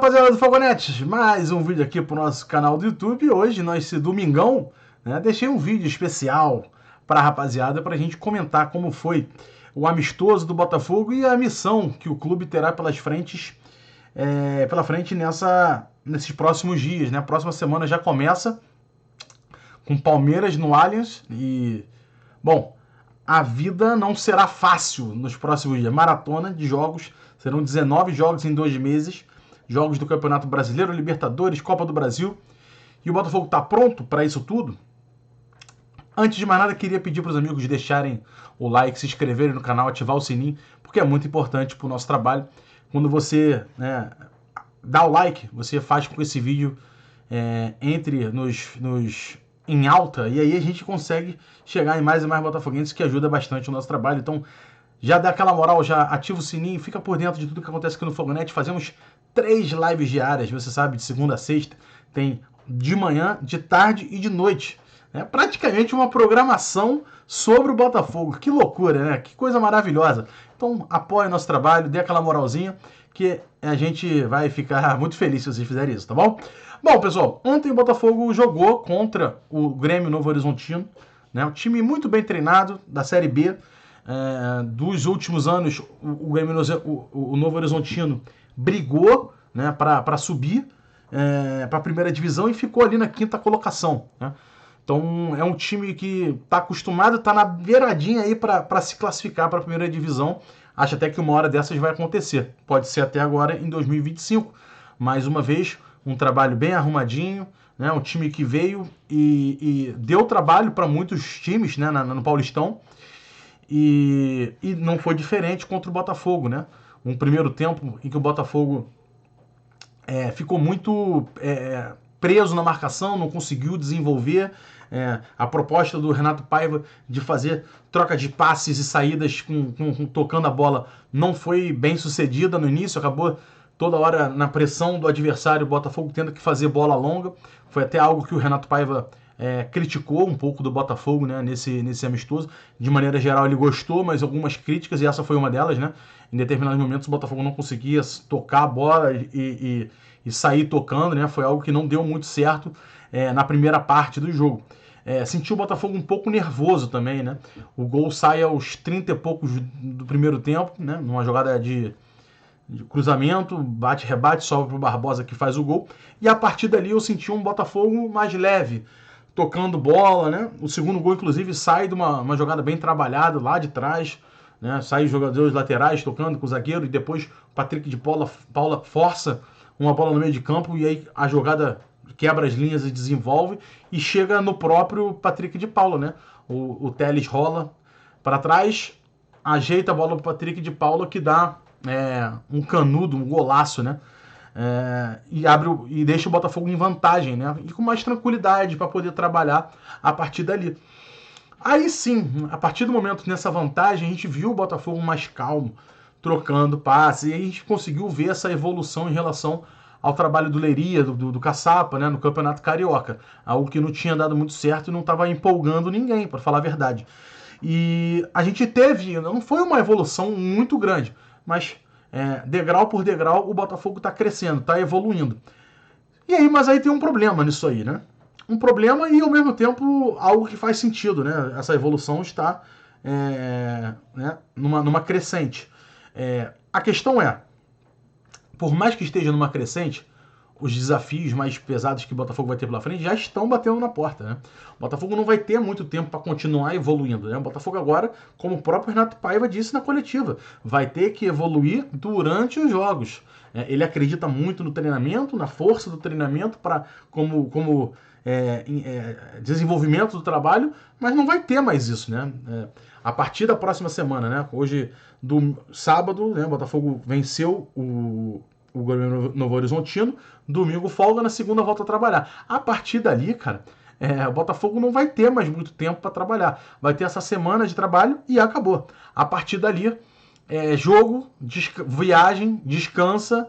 rapaziada do Fogonetes, mais um vídeo aqui pro nosso canal do YouTube. Hoje, nesse domingão, né, deixei um vídeo especial pra rapaziada pra gente comentar como foi o amistoso do Botafogo e a missão que o clube terá pela frente nesses próximos dias, né? A próxima semana já começa com Palmeiras no Allianz e, bom, a vida não será fácil nos próximos dias. Maratona de jogos, serão 19 jogos em 2 meses. Jogos do Campeonato Brasileiro, Libertadores, Copa do Brasil. E o Botafogo está pronto para isso tudo? Antes de mais nada, queria pedir para os amigos deixarem o like, se inscreverem no canal, ativar o sininho, porque é muito importante para o nosso trabalho. Quando você dá o like, você faz com que esse vídeo entre em alta, e aí a gente consegue chegar em mais e mais botafoguenses, que ajuda bastante o nosso trabalho. Então, já dá aquela moral, já ativa o sininho, fica por dentro de tudo que acontece aqui no Fogonete. Fazemos 3 lives diárias, você sabe, de segunda a sexta. Tem de manhã, de tarde e de noite. É praticamente uma programação sobre o Botafogo. Que loucura, né? Que coisa maravilhosa. Então, apoie o nosso trabalho, dê aquela moralzinha, que a gente vai ficar muito feliz se vocês fizerem isso, tá bom? Bom, pessoal, ontem o Botafogo jogou contra o Grêmio Novo Horizontino, né? Um time muito bem treinado, da Série B. Dos últimos anos, o Novo Horizontino brigou, né, para subir para a primeira divisão e ficou ali na 5ª colocação, né? Então é um time que está acostumado, está na beiradinha aí para se classificar para a primeira divisão. Acho até que uma hora dessas vai acontecer. Pode ser até agora em 2025. Mais uma vez, um trabalho bem arrumadinho, né? Um time que veio e deu trabalho para muitos times, né, no Paulistão. E não foi diferente contra o Botafogo, né? Um primeiro tempo em que o Botafogo ficou muito preso na marcação, não conseguiu desenvolver. A proposta do Renato Paiva de fazer troca de passes e saídas tocando a bola não foi bem sucedida no início, acabou toda hora na pressão do adversário, o Botafogo tendo que fazer bola longa. Foi até algo que o Renato Paiva criticou um pouco do Botafogo, né, nesse amistoso. De maneira geral ele gostou, mas algumas críticas, e essa foi uma delas, né? Em determinados momentos o Botafogo não conseguia tocar a bola e sair tocando, né? Foi algo que não deu muito certo na primeira parte do jogo. Senti o Botafogo um pouco nervoso também, né? O gol sai aos 30 e poucos do primeiro tempo, né? Numa jogada de cruzamento, bate-rebate, sobra para o Barbosa que faz o gol. E a partir dali eu senti um Botafogo mais leve, tocando bola, né? O segundo gol, inclusive, sai de uma jogada bem trabalhada lá de trás, né? Sai os jogadores laterais tocando com o zagueiro e depois o Patrick de Paula força uma bola no meio de campo e aí a jogada quebra as linhas e desenvolve e chega no próprio Patrick de Paula, né? O Telles rola para trás, ajeita a bola para o Patrick de Paula, que dá um canudo, um golaço, né? E deixa o Botafogo em vantagem, né? E com mais tranquilidade para poder trabalhar a partir dali. Aí sim, a partir do momento nessa vantagem, a gente viu o Botafogo mais calmo, trocando passes, e a gente conseguiu ver essa evolução em relação ao trabalho do Leiria, do Caçapa, né, no Campeonato Carioca. Algo que não tinha dado muito certo e não estava empolgando ninguém, para falar a verdade. E a gente teve, não foi uma evolução muito grande, mas degrau por degrau o Botafogo está crescendo, está evoluindo. E aí, mas aí tem um problema nisso aí, né? Um problema e ao mesmo tempo algo que faz sentido, né? Essa evolução está numa crescente. A questão por mais que esteja numa crescente, os desafios mais pesados que o Botafogo vai ter pela frente já estão batendo na porta, né? O Botafogo não vai ter muito tempo para continuar evoluindo, né? O Botafogo agora, como o próprio Renato Paiva disse na coletiva, vai ter que evoluir durante os jogos. Ele acredita muito no treinamento, na força do treinamento como desenvolvimento do trabalho, mas não vai ter mais isso, né? A partir da próxima semana, né? Hoje, do sábado, né? O Botafogo venceu o Grêmio Novo Horizontino, domingo folga, na segunda volta a trabalhar. A partir dali, cara, o Botafogo não vai ter mais muito tempo para trabalhar. Vai ter essa semana de trabalho e acabou. A partir dali, jogo, viagem, descansa,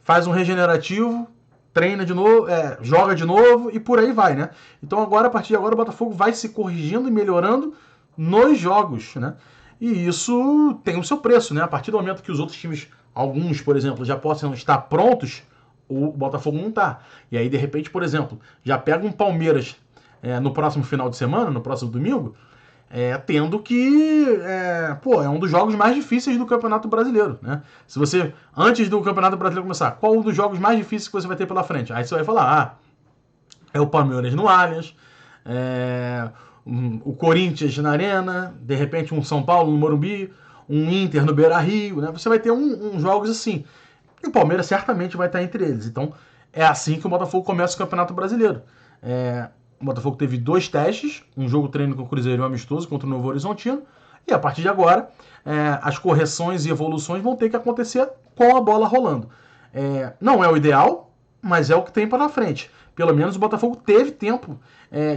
faz um regenerativo, treina de novo, joga de novo e por aí vai, né? Então agora, a partir de agora, o Botafogo vai se corrigindo e melhorando nos jogos, né? E isso tem o seu preço, né? A partir do momento que os outros times, alguns, por exemplo, já possam estar prontos, o Botafogo não tá. E aí, de repente, por exemplo, já pega um Palmeiras no próximo final de semana, no próximo domingo, tendo que, é um dos jogos mais difíceis do Campeonato Brasileiro, né? Se você, antes do Campeonato Brasileiro começar, qual um dos jogos mais difíceis que você vai ter pela frente? Aí você vai falar, é o Palmeiras no Allianz, o Corinthians na Arena, de repente um São Paulo no Morumbi, um Inter no Beira-Rio, né? Você vai ter uns jogos assim. E o Palmeiras certamente vai estar entre eles. Então, é assim que o Botafogo começa o Campeonato Brasileiro. O Botafogo teve 2 testes, um jogo treino com o Cruzeiro amistoso contra o Novo Horizontino, e a partir de agora, as correções e evoluções vão ter que acontecer com a bola rolando. Não é o ideal, mas é o que tem para frente. Pelo menos o Botafogo teve tempo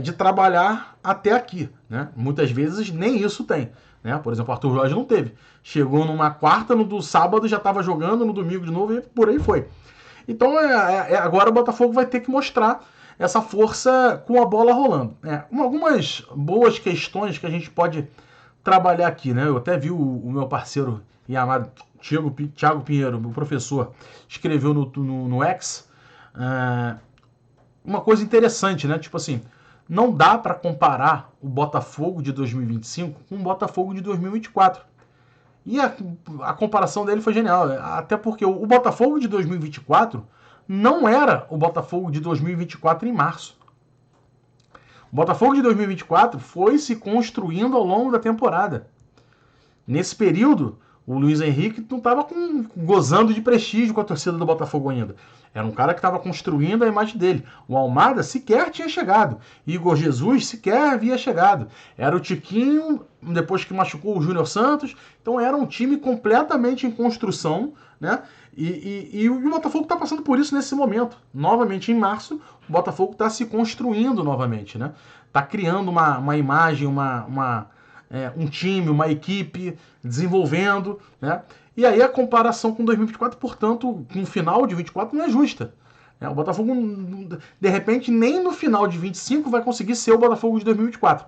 de trabalhar até aqui, né? Muitas vezes nem isso tem, né? Por exemplo, o Arthur Jorge não teve. Chegou numa quarta, no sábado já estava jogando, no domingo de novo e por aí foi. Então agora o Botafogo vai ter que mostrar essa força com a bola rolando. Algumas boas questões que a gente pode trabalhar aqui, né? Eu até vi o meu parceiro e amado Thiago Pinheiro, meu professor, escreveu no X uma coisa interessante, né? Tipo assim, não dá para comparar o Botafogo de 2025 com o Botafogo de 2024. E a comparação dele foi genial, até porque o Botafogo de 2024 não era o Botafogo de 2024 em março. O Botafogo de 2024 foi se construindo ao longo da temporada. Nesse período, o Luiz Henrique não estava gozando de prestígio com a torcida do Botafogo ainda. Era um cara que estava construindo a imagem dele. O Almada sequer tinha chegado. Igor Jesus sequer havia chegado. Era o Tiquinho, depois que machucou o Júnior Santos. Então era um time completamente em construção, né? E o Botafogo está passando por isso nesse momento. Novamente em março, o Botafogo está se construindo novamente, né? Está criando uma imagem, um time, uma equipe, desenvolvendo, né? E aí a comparação com 2024, portanto, no final de 24 não é justa. O Botafogo, de repente, nem no final de 25 vai conseguir ser o Botafogo de 2024.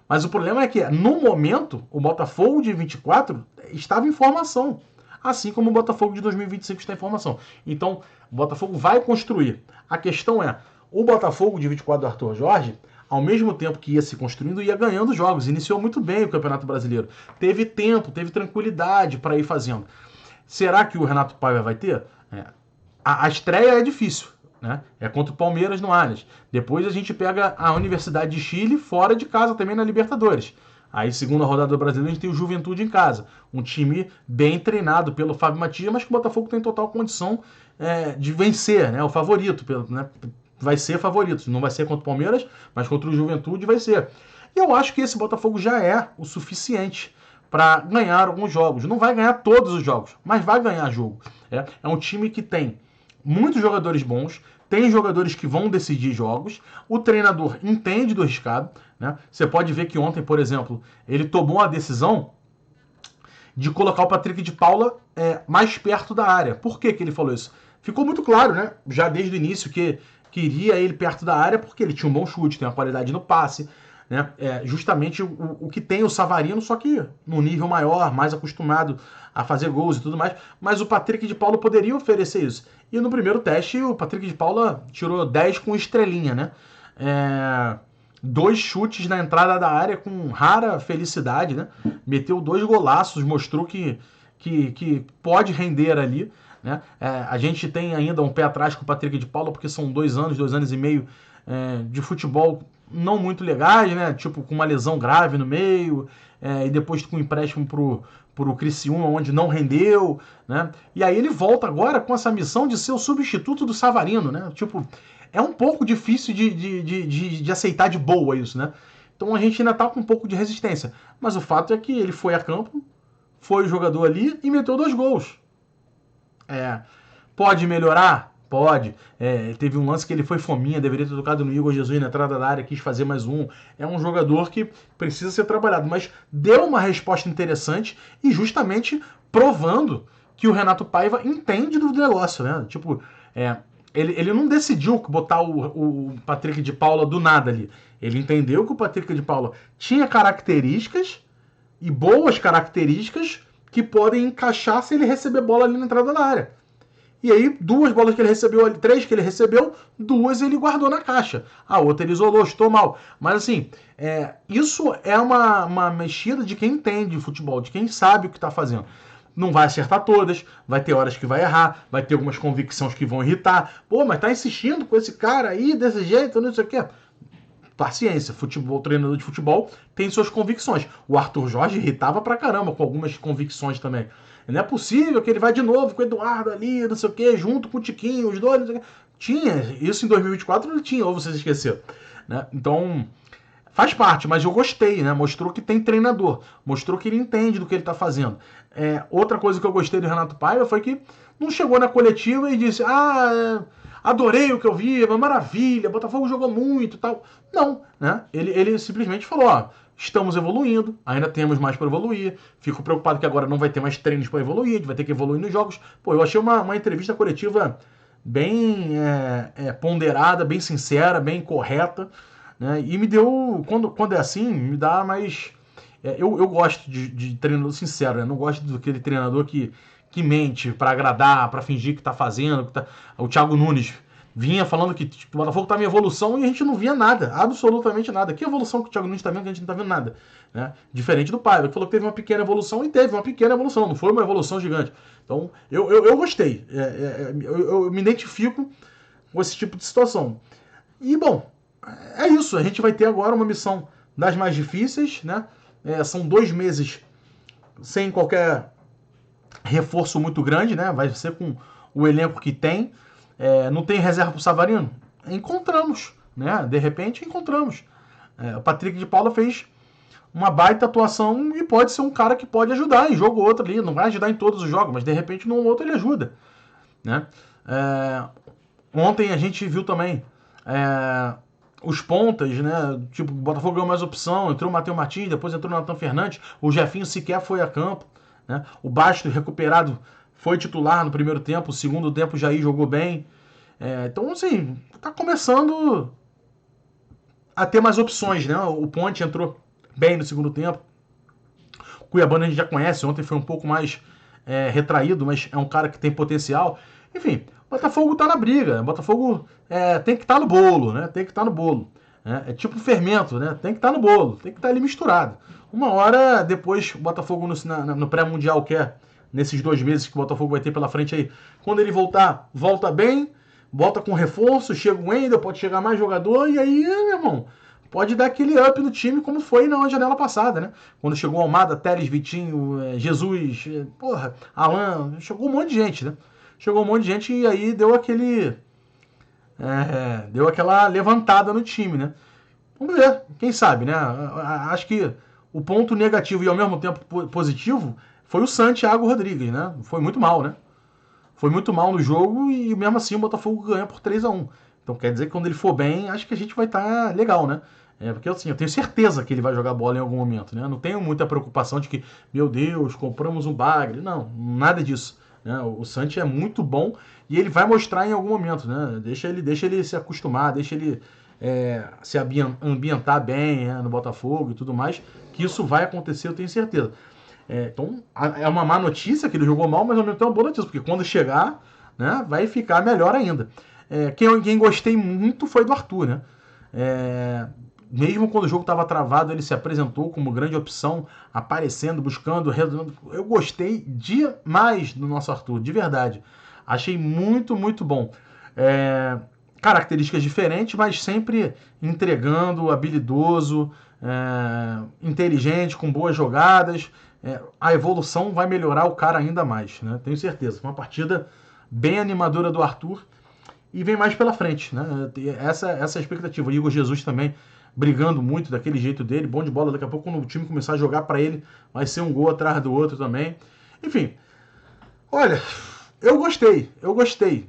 Mas o problema é que, no momento, o Botafogo de 24 estava em formação. Assim como o Botafogo de 2025 está em formação. Então, o Botafogo vai construir. A questão é, o Botafogo de 24 do Arthur Jorge, ao mesmo tempo que ia se construindo, ia ganhando jogos. Iniciou muito bem o Campeonato Brasileiro. Teve tempo, teve tranquilidade para ir fazendo. Será que o Renato Paiva vai ter? A estreia é difícil, né? É contra o Palmeiras no Allianz. Depois a gente pega a Universidade de Chile fora de casa também na Libertadores. Aí, segunda rodada do Brasileiro, a gente tem o Juventude em casa. Um time bem treinado pelo Fábio Matias, mas que o Botafogo tem total condição de vencer, né? O favorito, né? Vai ser favorito. Não vai ser contra o Palmeiras, mas contra o Juventude vai ser. E eu acho que esse Botafogo já é o suficiente para ganhar alguns jogos. Não vai ganhar todos os jogos, mas vai ganhar jogo. É um time que tem muitos jogadores bons, tem jogadores que vão decidir jogos, o treinador entende do riscado, né? Você pode ver que ontem, por exemplo, ele tomou a decisão de colocar o Patrick de Paula mais perto da área. Por que ele falou isso? Ficou muito claro, né? Já desde o início que queria ele perto da área porque ele tinha um bom chute, tem uma qualidade no passe, né? Justamente o que tem o Savarino, só que no nível maior, mais acostumado a fazer gols e tudo mais. Mas o Patrick de Paula poderia oferecer isso. E no primeiro teste, o Patrick de Paula tirou 10 com estrelinha, né? 2 chutes na entrada da área com rara felicidade, né? Meteu 2 golaços, mostrou que pode render ali, né? A gente tem ainda um pé atrás com o Patrick de Paula, porque são 2 anos e meio de futebol não muito legais, né? Tipo, com uma lesão grave no meio, e depois com um empréstimo pro Criciúma, onde não rendeu, né? E aí ele volta agora com essa missão de ser o substituto do Savarino, né? Tipo, é um pouco difícil de aceitar de boa isso, né? Então a gente ainda tá com um pouco de resistência. Mas o fato é que ele foi a campo, foi o jogador ali e meteu 2 gols. Pode melhorar? Pode. Teve um lance que ele foi fominha, deveria ter tocado no Igor Jesus na entrada da área, quis fazer mais um. É um jogador que precisa ser trabalhado, mas deu uma resposta interessante e justamente provando que o Renato Paiva entende do negócio, né? Tipo, ele não decidiu botar o Patrick de Paula do nada ali. Ele entendeu que o Patrick de Paula tinha características e boas características que podem encaixar se ele receber bola ali na entrada da área. E aí, 2 bolas que ele recebeu, 3 que ele recebeu, 2 ele guardou na caixa. A outra ele isolou, chutou mal. Mas assim, isso é uma mexida de quem entende de futebol, de quem sabe o que está fazendo. Não vai acertar todas, vai ter horas que vai errar, vai ter algumas convicções que vão irritar. Pô, mas tá insistindo com esse cara aí desse jeito, não sei o quê. Paciência, treinador de futebol tem suas convicções. O Arthur Jorge irritava pra caramba com algumas convicções também. Não é possível que ele vai de novo com o Eduardo ali, não sei o quê, junto com o Tiquinho, os dois, não sei o quê. Tinha, isso em 2024 ele tinha, ou vocês esqueceram. Né? Então, faz parte, mas eu gostei, né? Mostrou que tem treinador, mostrou que ele entende do que ele tá fazendo. Outra coisa que eu gostei do Renato Paiva foi que não chegou na coletiva e disse, adorei o que eu vi, uma maravilha, Botafogo jogou muito e tal. Não, né? Ele simplesmente falou, estamos evoluindo, ainda temos mais para evoluir, fico preocupado que agora não vai ter mais treinos para evoluir, a gente vai ter que evoluir nos jogos. Pô, eu achei uma entrevista coletiva bem ponderada, bem sincera, bem correta, né? E me deu, quando é assim, me dá mais... eu gosto de treinador sincero, né? Não gosto daquele treinador que mente para agradar, para fingir que tá fazendo. O Thiago Nunes vinha falando que o Botafogo estava em evolução e a gente não via nada, absolutamente nada. Que evolução que o Thiago Nunes está vendo que a gente não está vendo nada? Né? Diferente do Paiva, que falou que teve uma pequena evolução e teve uma pequena evolução, não foi uma evolução gigante. Então, eu gostei. Eu me identifico com esse tipo de situação. E, bom, é isso. A gente vai ter agora uma missão das mais difíceis, né? São 2 meses sem qualquer reforço muito grande, né? Vai ser com o elenco que tem. Não tem reserva para o Savarino? Encontramos, né? De repente encontramos. O Patrick de Paula fez uma baita atuação e pode ser um cara que pode ajudar em jogo ou outro ali. Não vai ajudar em todos os jogos, mas de repente num outro ele ajuda, né? Ontem a gente viu também os pontas, né? Tipo, o Botafogo ganhou mais opção, entrou o Matheus Martins, depois entrou o Nathan Fernandes, o Jefinho sequer foi a campo, né? O Basto recuperado foi titular no primeiro tempo, o segundo tempo o Jair jogou bem. Então, assim, tá começando a ter mais opções, né? O Ponte entrou bem no segundo tempo. O Cuiabano a gente já conhece, ontem foi um pouco mais retraído, mas é um cara que tem potencial. Enfim, o Botafogo tá na briga. O Botafogo tem que estar no bolo, né? Tem que estar no bolo. É tipo fermento, né? Tem que estar no bolo, tem que estar ali misturado. Uma hora depois, o Botafogo no pré-mundial, que é nesses 2 meses que o Botafogo vai ter pela frente aí, quando ele voltar, volta bem, volta com reforço, chega o Wendel, pode chegar mais jogador, e aí, meu irmão, pode dar aquele up no time como foi na janela passada, né? Quando chegou Almada, Teles, Vitinho, Jesus, Alan, chegou um monte de gente, né? Chegou um monte de gente e aí deu aquela levantada no time, né? Vamos ver, quem sabe, né? Acho que o ponto negativo e ao mesmo tempo positivo foi o Santiago Rodrigues, né? Foi muito mal, né? Foi muito mal no jogo e mesmo assim o Botafogo ganha por 3-1. Então quer dizer que quando ele for bem, acho que a gente vai estar legal, né? Porque assim, eu tenho certeza que ele vai jogar bola em algum momento, né? Eu não tenho muita preocupação de que, meu Deus, compramos um bagre. Não, nada disso. Né? O Santi é muito bom e ele vai mostrar em algum momento, né? Deixa ele se acostumar, deixa ele se ambientar bem no Botafogo e tudo mais, que isso vai acontecer, eu tenho certeza. Então, é uma má notícia que ele jogou mal, mas ao mesmo tempo é uma boa notícia, porque quando chegar, né, vai ficar melhor ainda. Quem gostei muito foi do Arthur, né? Mesmo quando o jogo estava travado, ele se apresentou como grande opção, aparecendo, buscando, eu gostei demais do nosso Arthur, de verdade. Achei muito, muito bom. Características diferentes, mas sempre entregando, habilidoso, inteligente, com boas jogadas. A evolução vai melhorar o cara ainda mais, né? Tenho certeza. Foi uma partida bem animadora do Arthur e vem mais pela frente, né? Essa é a expectativa. O Igor Jesus também brigando muito daquele jeito dele, bom de bola. Daqui a pouco, quando o time começar a jogar para ele, vai ser um gol atrás do outro também. Enfim, olha, eu gostei,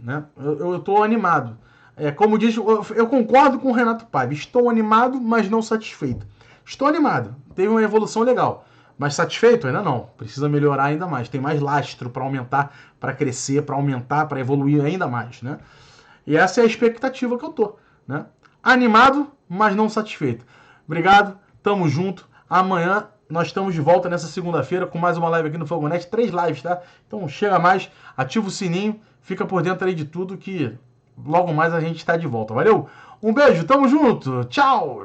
né? Eu tô animado. Como diz, eu concordo com o Renato Paiva. Estou animado, mas não satisfeito. Estou animado. Teve uma evolução legal. Mas satisfeito? Ainda não. Precisa melhorar ainda mais. Tem mais lastro para aumentar, para crescer, para aumentar, para evoluir ainda mais, né? E essa é a expectativa que eu tô, né? Animado, mas não satisfeito. Obrigado, tamo junto. Amanhã nós estamos de volta nessa segunda-feira com mais uma live aqui no Fogonet. 3 lives, tá? Então chega mais, ativa o sininho, fica por dentro aí de tudo que logo mais a gente está de volta. Valeu? Um beijo, tamo junto. Tchau.